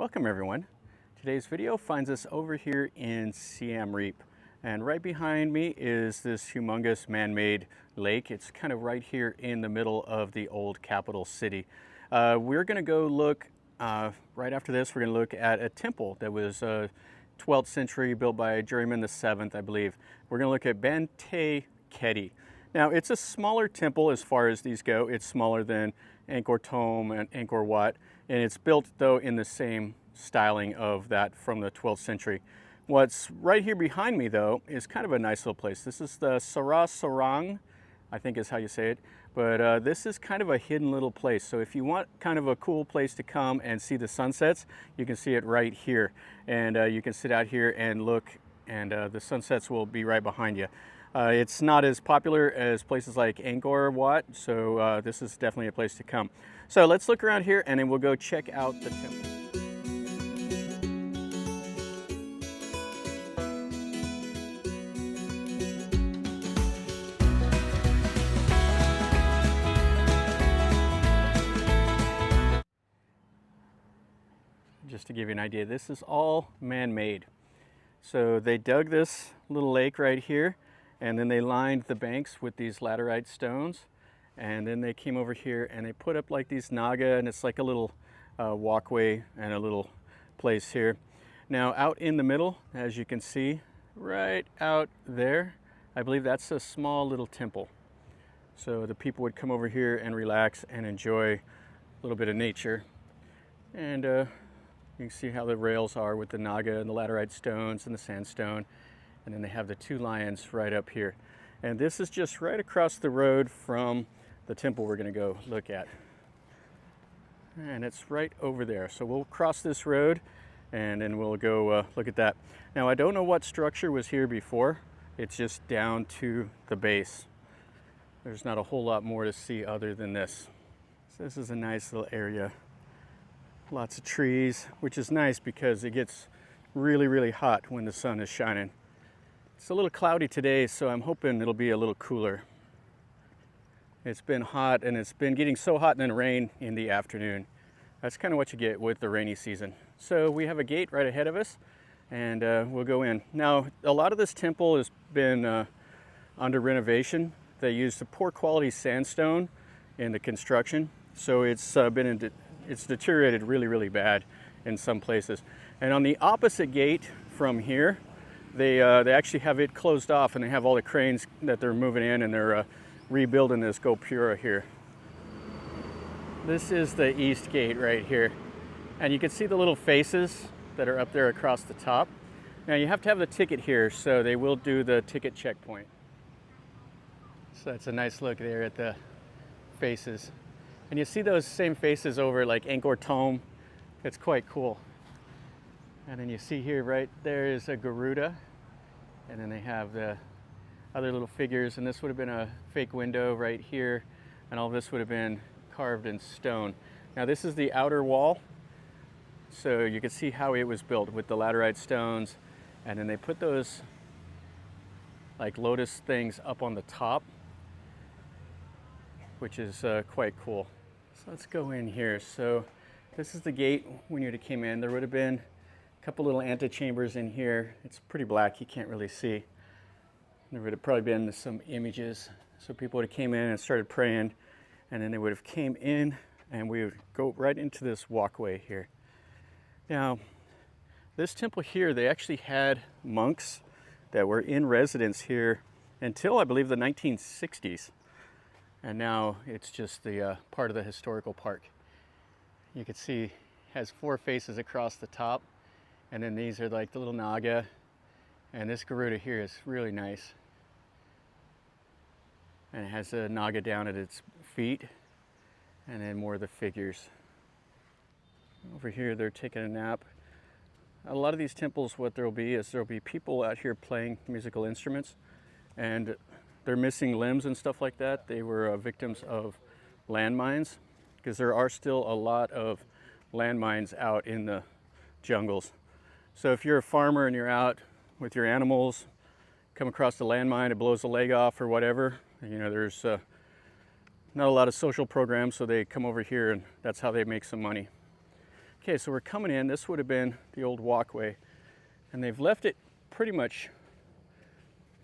Welcome everyone. Today's video finds us over here in Siem Reap, and right behind me is this humongous man-made lake. It's kind of right here in the middle of the old capital city. We're going to go look, right after this, we're going to look at a temple that was 12th century, built by Jayavarman VII, I believe. We're going to look at Banteay Kdei. Now, it's a smaller temple as far as these go. It's smaller than Angkor Thom and Angkor Wat, and it's built, though, in the same styling of that from the 12th century. What's right here behind me, though, is kind of a nice little place. This is the Sarang, I think is how you say it, but this is kind of a hidden little place. So if you want kind of a cool place to come and see the sunsets, you can see it right here. And you can sit out here and look, and the sunsets will be right behind you. It's not as popular as places like Angkor Wat, so this is definitely a place to come. So let's look around here and then we'll go check out the temple. Just to give you an idea, this is all man-made. So they dug this little lake right here, and then they lined the banks with these laterite stones, and then they came over here and they put up like these naga, and it's like a little walkway and a little place here. Now out in the middle, as you can see, right out there, I believe that's a small little temple. So the people would come over here and relax and enjoy a little bit of nature. And you can see how the rails are with the naga and the laterite stones and the sandstone. And then they have the two lions right up here. And this is just right across the road from the temple we're going to go look at. And it's right over there. So we'll cross this road and then we'll go look at that. Now, I don't know what structure was here before. It's just down to the base. There's not a whole lot more to see other than this. So this is a nice little area. Lots of trees, which is nice because it gets really, really hot when the sun is shining. It's a little cloudy today, so I'm hoping it'll be a little cooler. It's been hot, and it's been getting so hot and then rain in the afternoon. That's kind of what you get with the rainy season. So we have a gate right ahead of us, and we'll go in. Now, a lot of this temple has been under renovation. They used a poor quality sandstone in the construction, so it's deteriorated really, really bad in some places. And on the opposite gate from here, they actually have it closed off, and they have all the cranes that they're moving in, and they're rebuilding this Gopura here. This is the east gate right here. And you can see the little faces that are up there across the top. Now you have to have the ticket here, so they will do the ticket checkpoint. So that's a nice look there at the faces. And you see those same faces over like Angkor Thom. It's quite cool. And then you see here right there is a Garuda. And then they have the other little figures. And this would have been a fake window right here. And all of this would have been carved in stone. Now this is the outer wall. So you can see how it was built with the laterite stones. And then they put those like lotus things up on the top, which is quite cool. So let's go in here. So this is the gate when you came in. There would have been a couple little antechambers in here. It's pretty black, you can't really see. There would have probably been some images. So people would have came in and started praying, and then they would have came in and we would go right into this walkway here. Now, this temple here, they actually had monks that were in residence here until I believe the 1960s. And now it's just the part of the historical park. You can see it has four faces across the top, and then these are like the little naga, and this Garuda here is really nice. And it has a naga down at its feet, and then more of the figures. Over here they're taking a nap. A lot of these temples, what there'll be is there'll be people out here playing musical instruments, and they're missing limbs and stuff like that. They were victims of landmines, because there are still a lot of landmines out in the jungles. So if you're a farmer and you're out with your animals, come across a landmine, it blows a leg off or whatever, you know, there's not a lot of social programs, so they come over here and that's how they make some money. Okay, so we're coming in. This would have been the old walkway, and they've left it pretty much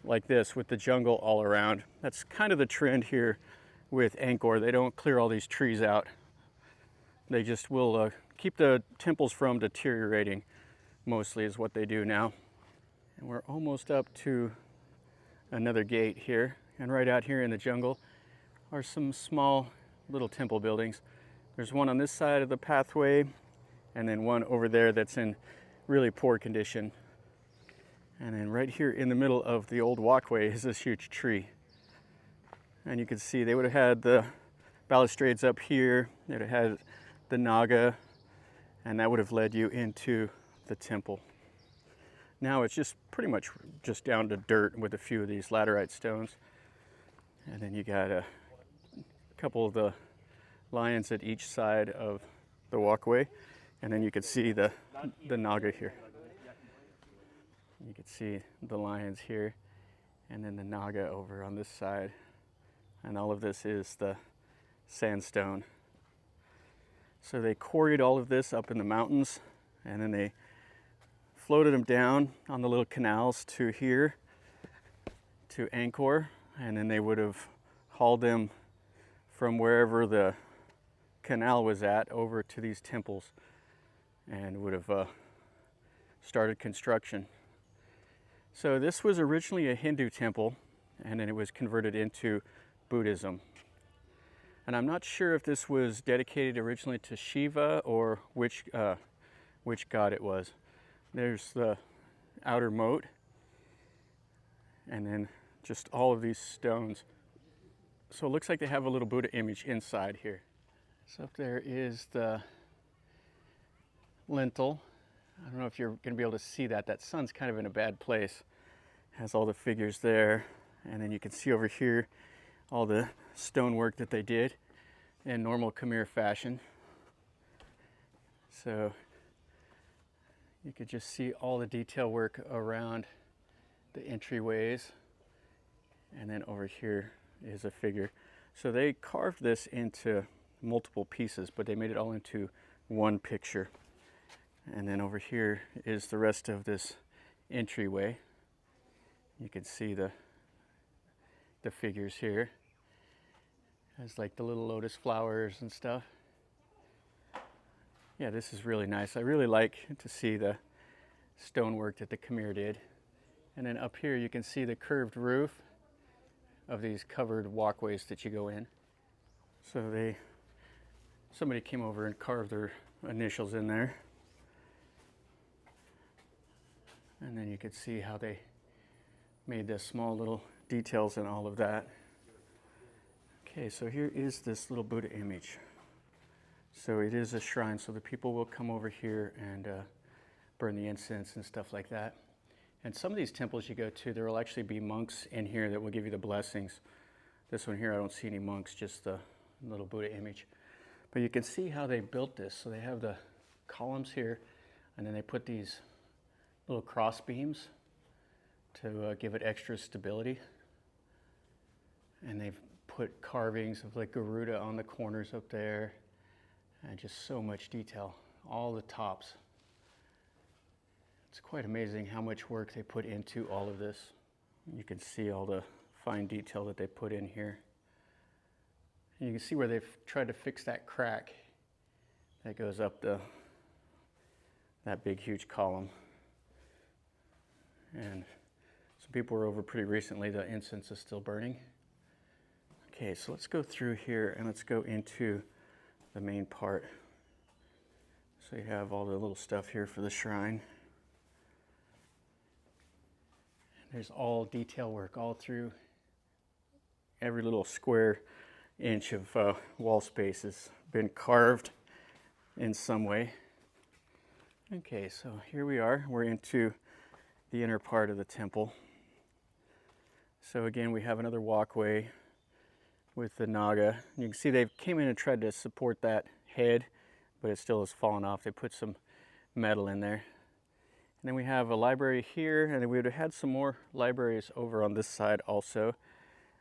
like this with the jungle all around. That's kind of the trend here with Angkor. They don't clear all these trees out. They just will keep the temples from deteriorating, mostly is what they do now. And we're almost up to another gate here. And right out here in the jungle are some small little temple buildings. There's one on this side of the pathway, and then one over there that's in really poor condition. And then right here in the middle of the old walkway is this huge tree. And you can see they would have had the balustrades up here. They would have had the naga, and that would have led you into the temple. Now it's just pretty much just down to dirt with a few of these laterite stones. And then you got a couple of the lions at each side of the walkway. And then you can see the naga here. You can see the lions here, and then the naga over on this side. And all of this is the sandstone. So they quarried all of this up in the mountains, and then they floated them down on the little canals to here, to Angkor, and then they would have hauled them from wherever the canal was at over to these temples, and would have started construction. So this was originally a Hindu temple, and then it was converted into Buddhism. And I'm not sure if this was dedicated originally to Shiva or which god it was. There's the outer moat, and then just all of these stones. So it looks like they have a little Buddha image inside here. So up there is the lintel. I don't know if you're going to be able to see that. That sun's kind of in a bad place. Has all the figures there. And then you can see over here all the stonework that they did in normal Khmer fashion. So you could just see all the detail work around the entryways. And then over here is a figure. So they carved this into multiple pieces, but they made it all into one picture. And then over here is the rest of this entryway. You can see the figures here. Has like the little lotus flowers and stuff. Yeah, this is really nice. I really like to see the stonework that the Khmer did. And then up here you can see the curved roof of these covered walkways that you go in. So somebody came over and carved their initials in there. And then you could see how they made the small little details and all of that. Okay, so here is this little Buddha image. So it is a shrine, so the people will come over here and burn the incense and stuff like that. And some of these temples you go to, there will actually be monks in here that will give you the blessings. This one here, I don't see any monks, just the little Buddha image. But you can see how they built this. So they have the columns here, and then they put these little cross beams to give it extra stability. And they've put carvings of like Garuda on the corners up there, and just so much detail, all the tops. It's quite amazing how much work they put into all of this. You can see all the fine detail that they put in here. And you can see where they've tried to fix that crack that goes up that big huge column. And some people were over pretty recently. The incense is still burning. Okay, so let's go through here and let's go into the main part. So you have all the little stuff here for the shrine. There's all detail work all through every little square inch of wall space has been carved in some way. Okay, so here we are. We're into the inner part of the temple. So again, we have another walkway with the naga. You can see they came in and tried to support that head, but it still has fallen off. They put some metal in there. And then we have a library here, and then we would have had some more libraries over on this side also,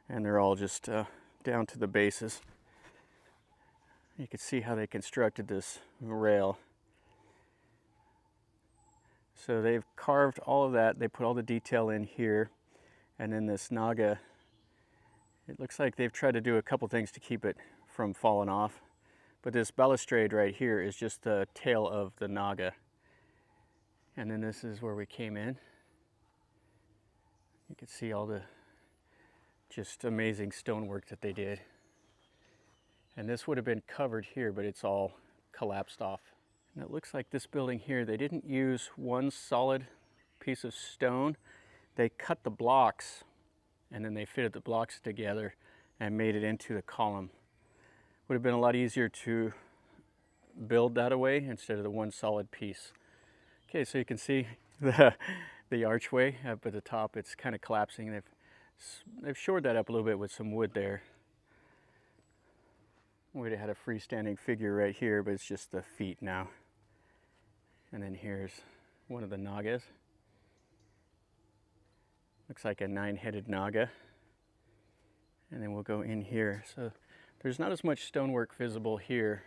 and they're all just down to the bases. You can see how they constructed this rail. So they've carved all of that. They put all the detail in here. And then this naga, it looks like they've tried to do a couple things to keep it from falling off. But this balustrade right here is just the tail of the naga. And then this is where we came in. You can see all the just amazing stonework that they did. And this would have been covered here, but it's all collapsed off. And it looks like this building here, they didn't use one solid piece of stone. They cut the blocks and then they fitted the blocks together and made it into the column. Would have been a lot easier to build that away instead of the one solid piece. Okay, so you can see the archway up at the top. It's kind of collapsing. They've shored that up a little bit with some wood there. We'd have had a freestanding figure right here, but it's just the feet now. And then here's one of the nagas. Looks like a 9-headed naga. And then we'll go in here. So there's not as much stonework visible here,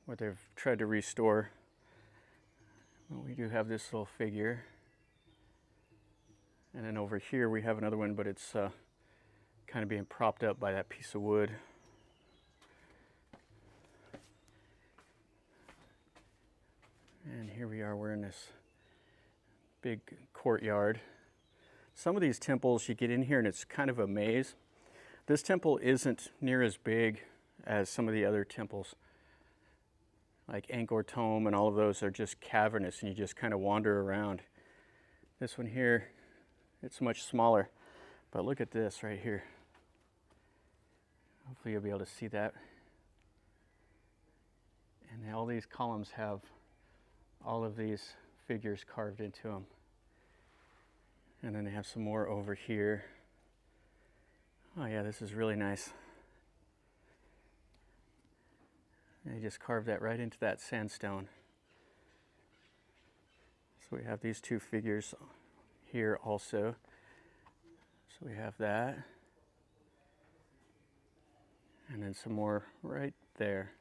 what they've tried to restore. Well, we do have this little figure. And then over here we have another one, but it's kind of being propped up by that piece of wood. And here we are, we're in this big courtyard. Some of these temples, you get in here and it's kind of a maze. This temple isn't near as big as some of the other temples. Like Angkor Thom and all of those are just cavernous and you just kind of wander around. This one here, it's much smaller. But look at this right here. Hopefully you'll be able to see that. And all these columns have all of these figures carved into them. And then they have some more over here. Oh yeah, this is really nice. They just carved that right into that sandstone. So we have these two figures here also. So we have that. And then some more right there.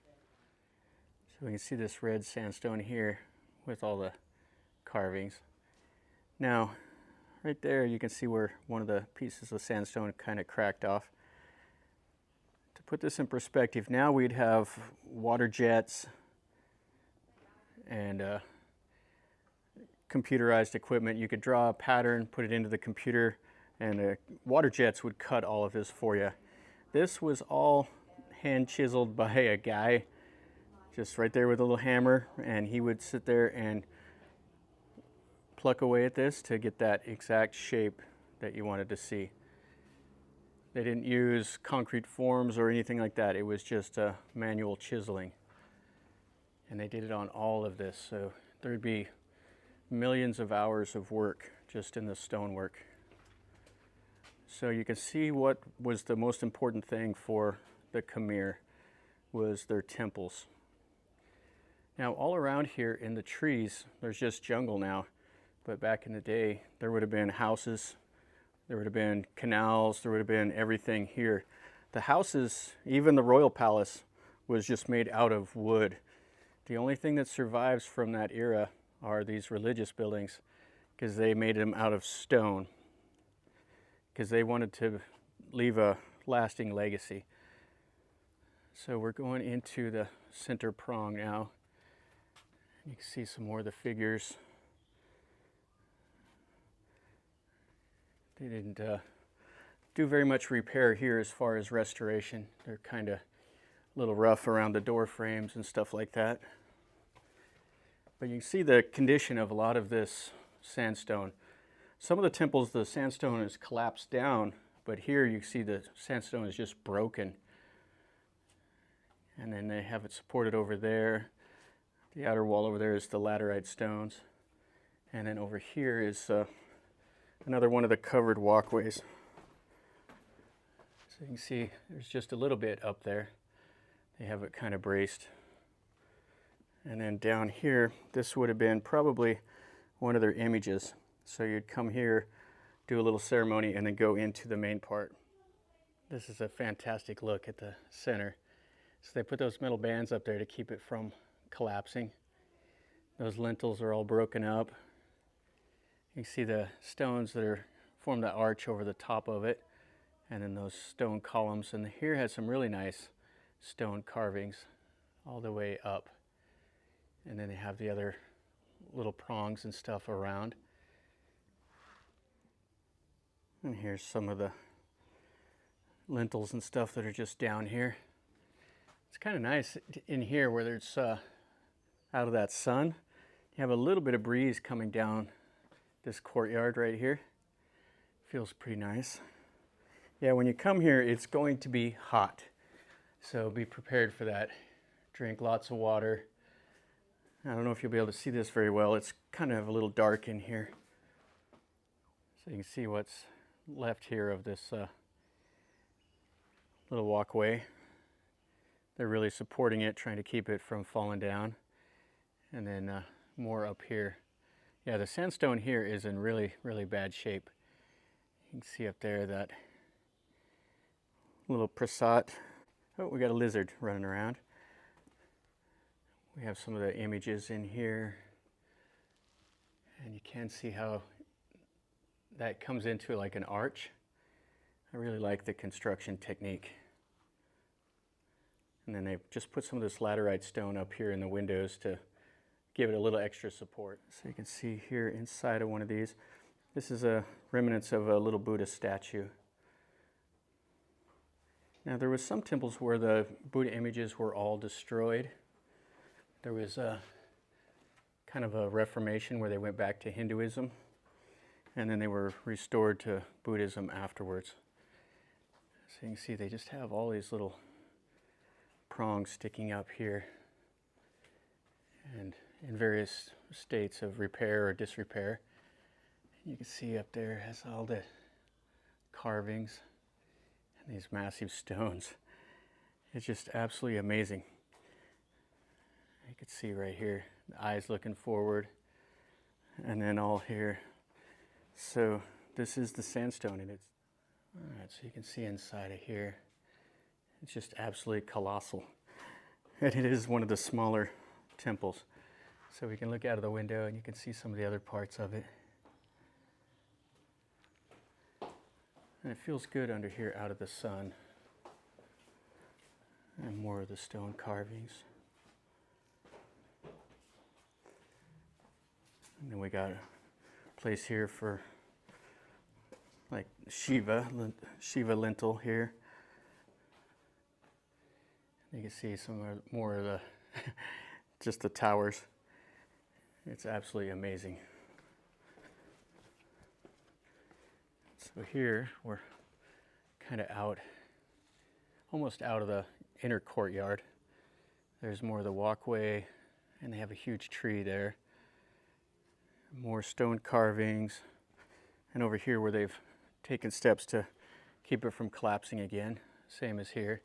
So we can see this red sandstone here with all the carvings. Now, right there you can see where one of the pieces of sandstone kind of cracked off. To put this in perspective, now we'd have water jets and computerized equipment. You could draw a pattern, put it into the computer, and the water jets would cut all of this for you. This was all hand chiseled by a guy just right there with a little hammer, and he would sit there and pluck away at this to get that exact shape that you wanted to see. They didn't use concrete forms or anything like that. It was just manual chiseling. And they did it on all of this. So there'd be millions of hours of work just in the stonework. So you can see what was the most important thing for the Khmer was their temples. Now all around here in the trees, there's just jungle now. But back in the day, there would have been houses, there would have been canals, there would have been everything here. The houses, even the royal palace, was just made out of wood. The only thing that survives from that era are these religious buildings, because they made them out of stone, because they wanted to leave a lasting legacy. So we're going into the center prong now. You can see some more of the figures. They didn't do very much repair here as far as restoration. They're kind of a little rough around the door frames and stuff like that. But you can see the condition of a lot of this sandstone. Some of the temples, the sandstone is collapsed down, but here you see the sandstone is just broken. And then they have it supported over there. The outer wall over there is the laterite stones. And then over here is another one of the covered walkways. So you can see there's just a little bit up there. They have it kind of braced. And then down here, this would have been probably one of their images. So you'd come here, do a little ceremony, and then go into the main part. This is a fantastic look at the center. So they put those metal bands up there to keep it from collapsing. Those lintels are all broken up. You can see the stones that form the arch over the top of it, and then those stone columns. And here has some really nice stone carvings all the way up. And then they have the other little prongs and stuff around. And here's some of the lintels and stuff that are just down here. It's kind of nice in here where it's out of that sun. You have a little bit of breeze coming down this courtyard right here. Feels pretty nice. Yeah, when you come here, it's going to be hot. So be prepared for that. Drink lots of water. I don't know if you'll be able to see this very well. It's kind of a little dark in here. So you can see what's left here of this little walkway. They're really supporting it, trying to keep it from falling down. And then more up here. Yeah, the sandstone here is in really, really bad shape. You can see up there that little Prasat. Oh, we got a lizard running around. We have some of the images in here. And you can see how that comes into like an arch. I really like the construction technique. And then they just put some of this laterite stone up here in the windows to give it a little extra support. So you can see here inside of one of these, this is a remnants of a little Buddhist statue. Now there was some temples where the Buddha images were all destroyed. There was a kind of a reformation where they went back to Hinduism, and then they were restored to Buddhism afterwards. So you can see they just have all these little prongs sticking up here and in various states of repair or disrepair. You can see up there has all the carvings and these massive stones. It's just absolutely amazing. You can see right here, the eyes looking forward, and then all here. So this is the sandstone, and it's, all right, so you can see inside of here. It's just absolutely colossal. And it is one of the smaller temples. So we can look out of the window and you can see some of the other parts of it. And it feels good under here out of the sun. And more of the stone carvings. And then we got a place here for like Shiva lintel here. You can see some more of the, just the towers. It's absolutely amazing. So here we're kind of out, almost out of the inner courtyard. There's more of the walkway, and they have a huge tree there. More stone carvings, and over here where they've taken steps to keep it from collapsing again, same as here.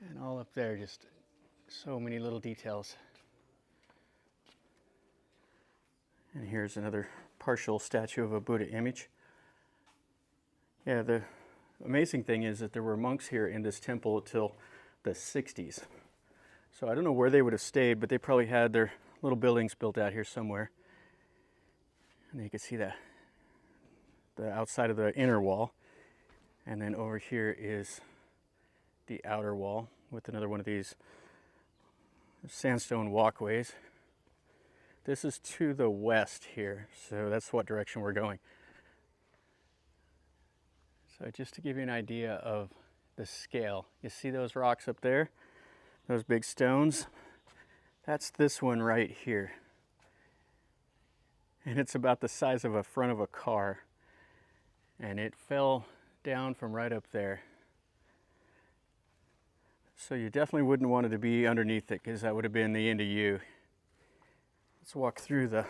And all up there, just so many little details. And here's another partial statue of a Buddha image. Yeah, the amazing thing is that there were monks here in this temple till the 60s. So I don't know where they would have stayed, but they probably had their little buildings built out here somewhere. And you can see the outside of the inner wall. And then over here is the outer wall with another one of these sandstone walkways. This is to the west here, so that's what direction we're going. So just to give you an idea of the scale, you see those rocks up there? Those big stones? That's this one right here. And it's about the size of a front of a car. And it fell down from right up there. So you definitely wouldn't want it to be underneath it, because that would have been the end of you. Let's walk through the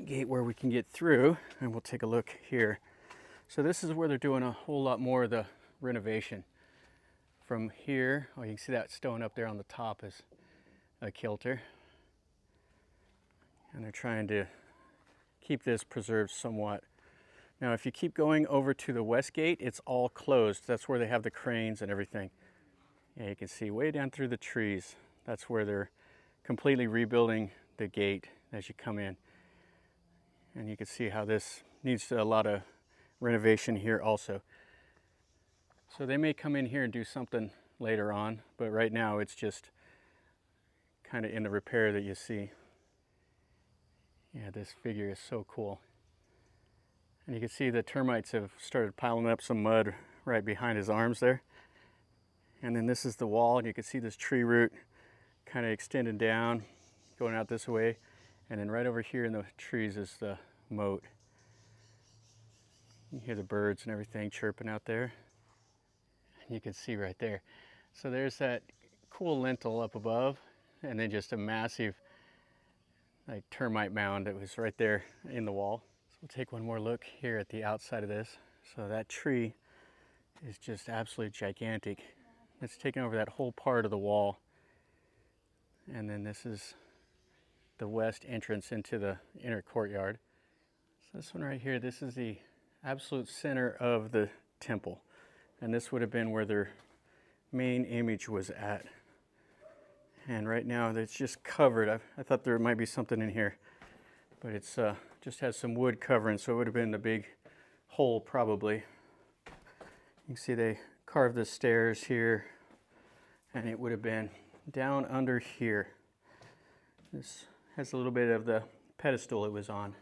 gate where we can get through, and we'll take a look here. So this is where they're doing a whole lot more of the renovation. From here, oh, you can see that stone up there on the top is a kilter. And they're trying to keep this preserved somewhat. Now, if you keep going over to the west gate, it's all closed. That's where they have the cranes and everything. Yeah, you can see way down through the trees. That's where they're completely rebuilding the gate as you come in. And you can see how this needs a lot of renovation here also. So they may come in here and do something later on, but right now it's just kind of in the repair that you see. Yeah, this figure is so cool. And you can see the termites have started piling up some mud right behind his arms there. And then this is the wall, and you can see this tree root kind of extending down, going out this way. And then right over here in the trees is the moat. You hear the birds and everything chirping out there. And you can see right there. So there's that cool lintel up above, and then just a massive like termite mound that was right there in the wall. So we'll take one more look here at the outside of this. So that tree is just absolutely gigantic. It's taken over that whole part of the wall. And then this is the west entrance into the inner courtyard. So this one right here, this is the absolute center of the temple. And this would have been where their main image was at. And right now it's just covered. I thought there might be something in here, but it's just has some wood covering, so it would have been the big hole probably. You can see they carved the stairs here, and it would have been down under here. This has a little bit of the pedestal it was on.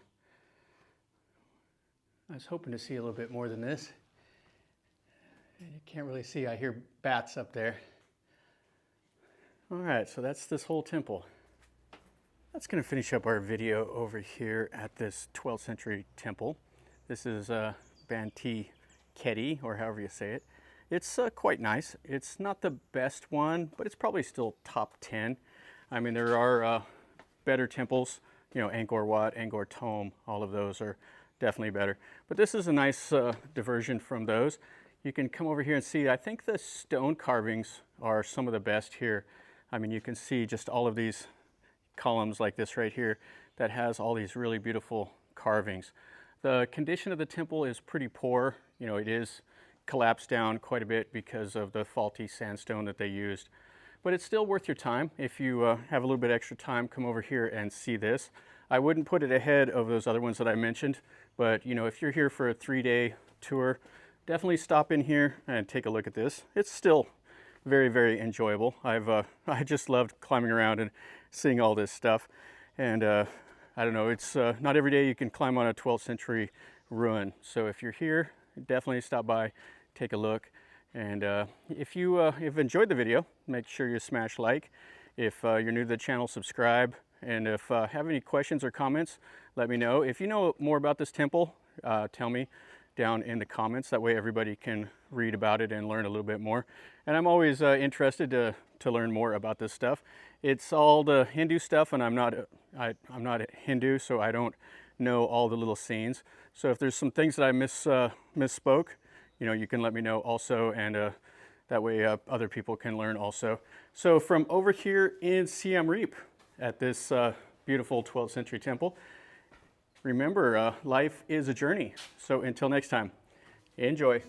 I was hoping to see a little bit more than this. And you can't really see, I hear bats up there. All right, so that's this whole temple. That's going to finish up our video over here at this 12th century temple. This is Banteay Kdei, or however you say it. It's quite nice. It's not the best one, but it's probably still top 10. I mean, there are better temples, you know, Angkor Wat, Angkor Thom, all of those are definitely better. But this is a nice diversion from those. You can come over here and see, I think the stone carvings are some of the best here. I mean, you can see just all of these columns like this right here that has all these really beautiful carvings. The condition of the temple is pretty poor. You know, it is collapsed down quite a bit because of the faulty sandstone that they used. But it's still worth your time. If you have a little bit extra time, come over here and see this. I wouldn't put it ahead of those other ones that I mentioned, but you know, if you're here for a 3-day tour, definitely stop in here and take a look at this. It's still very, very enjoyable. I just loved climbing around and seeing all this stuff. And I don't know, it's not every day you can climb on a 12th century ruin. So if you're here, definitely stop by, take a look. And if you have enjoyed the video, make sure you smash like. If you're new to the channel, subscribe. And if have any questions or comments, let me know. If you know more about this temple, tell me down in the comments. That way everybody can read about it and learn a little bit more. And I'm always interested to learn more about this stuff. It's all the Hindu stuff, and I'm not a Hindu, so I don't know all the little scenes. So if there's some things that I misspoke, you know, you can let me know also, and that way other people can learn also. So from over here in Siem Reap at this beautiful 12th century temple, remember, life is a journey. So until next time, enjoy.